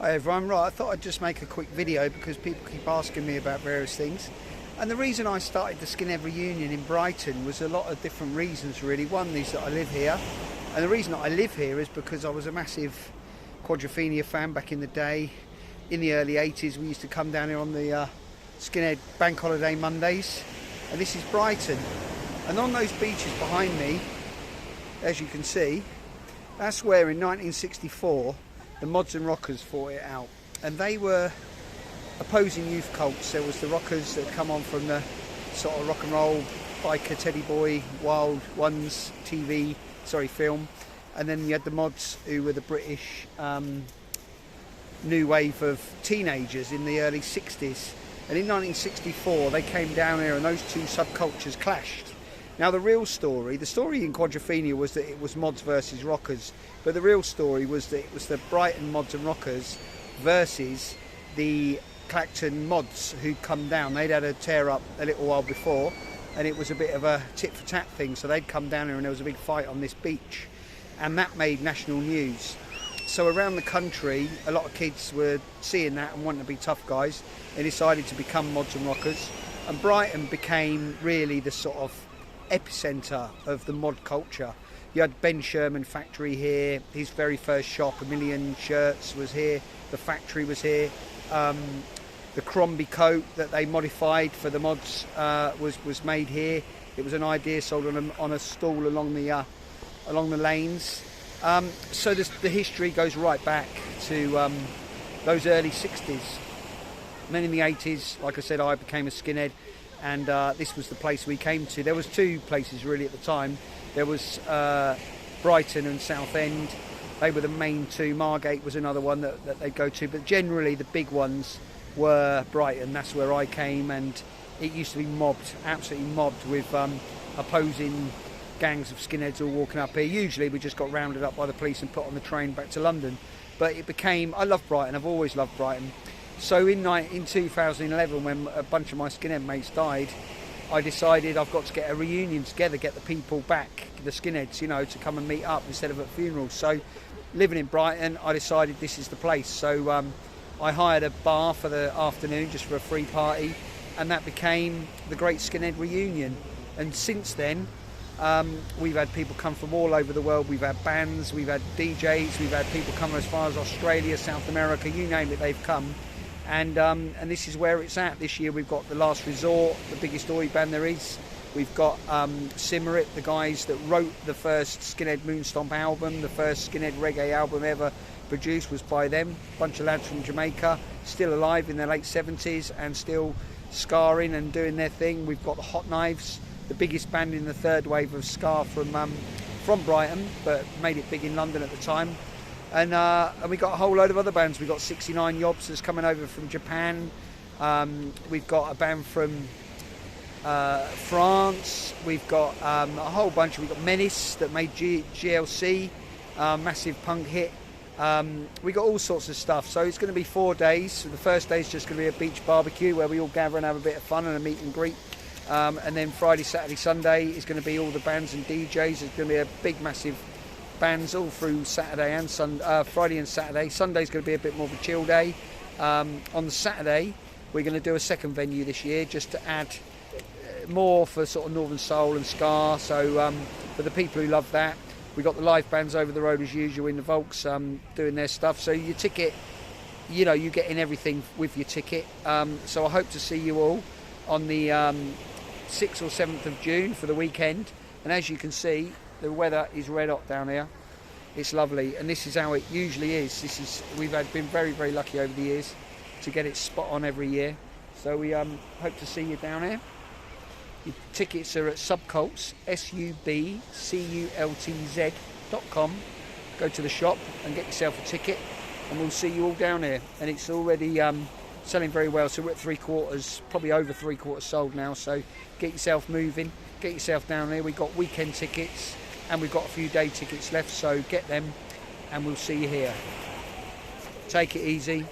Hi everyone, right, I thought I'd just make a quick video because people keep asking me about various things. And the reason I started the Skinhead reunion in Brighton was a lot of different reasons really. One is that I live here, and the reason that I live here is because I was a massive Quadrophenia fan back in the day. In the early 80s we used to come down here on the Skinhead Bank Holiday Mondays, and this is Brighton. And on those beaches behind me, as you can see, that's where in 1964 the Mods and Rockers fought it out, and they were opposing youth cults. There was the Rockers that come on from the sort of rock and roll biker Teddy Boy Wild Ones film, and then you had the Mods, who were the British new wave of teenagers in the early 60s. And in 1964 they came down here and those two subcultures clashed. Now the story in Quadrophenia was that it was Mods versus Rockers, but the real story was that it was the Brighton Mods and Rockers versus the Clacton Mods who'd come down. They'd had a tear up a little while before, and it was a bit of a tit for tat thing, so they'd come down here and there was a big fight on this beach, and that made national news. So around the country a lot of kids were seeing that and wanting to be tough guys. They decided to become Mods and Rockers, and Brighton became really the sort of epicentre of the mod culture. You had Ben Sherman factory here, his very first shop, 1 million shirts, was here. The factory was here. The Crombie coat that they modified for the Mods was made here. It was an idea sold on a stall along the lanes. So the history goes right back to those early 60s. And then in the 80s, like I said, I became a skinhead, and this was the place we came to. There was two places really at the time. There was Brighton and Southend. They were the main two. Margate was another one that they'd go to, but generally the big ones were Brighton. That's where I came, and it used to be mobbed, absolutely mobbed, with opposing gangs of skinheads all walking up here. Usually we just got rounded up by the police and put on the train back to London. But it became, I love Brighton, I've always loved Brighton. So in 2011, when a bunch of my skinhead mates died, I decided I've got to get a reunion together, get the people back, the skinheads, you know, to come and meet up instead of at funerals. So living in Brighton, I decided this is the place. So I hired a bar for the afternoon just for a free party, and that became the Great Skinhead Reunion. And since then, we've had people come from all over the world. We've had bands, we've had DJs, we've had people come as far as Australia, South America, you name it, they've come. And this is where it's at. This year we've got The Last Resort, the biggest oi band there is. We've got Simmerit, the guys that wrote the first Skinhead Moonstomp album. The first Skinhead reggae album ever produced was by them. A bunch of lads from Jamaica, still alive in their late 70s and still scarring and doing their thing. We've got the Hot Knives, the biggest band in the third wave of ska from Brighton, but made it big in London at the time. And we got a whole load of other bands. We've got 69 Yobs that's coming over from Japan. We've got a band from France. We've got a whole bunch. We've got Menace that made GLC, massive punk hit. We got all sorts of stuff. So it's going to be 4 days. So the first day is just going to be a beach barbecue where we all gather and have a bit of fun and a meet and greet. And then Friday, Saturday, Sunday is going to be all the bands and DJs. There's going to be a big, massive bands all through Saturday and Friday and Saturday. Sunday's going to be a bit more of a chill day. On the Saturday, we're going to do a second venue this year just to add more for sort of Northern Soul and ska. So for the people who love that, we got the live bands over the road as usual in the Volks doing their stuff. So your ticket, you know, you get in everything with your ticket. So I hope to see you all on the 6th or 7th of June for the weekend. And as you can see, the weather is red hot down here. It's lovely, and this is how it usually is. We've been very, very lucky over the years to get it spot on every year. So we hope to see you down here. Your tickets are at Subcultz, subcultz.com. Go to the shop and get yourself a ticket, and we'll see you all down here. And it's already selling very well, so we're at 3/4, probably over 3/4 sold now. So get yourself moving, get yourself down here. We've got weekend tickets and we've got a few day tickets left, so get them and we'll see you here. Take it easy.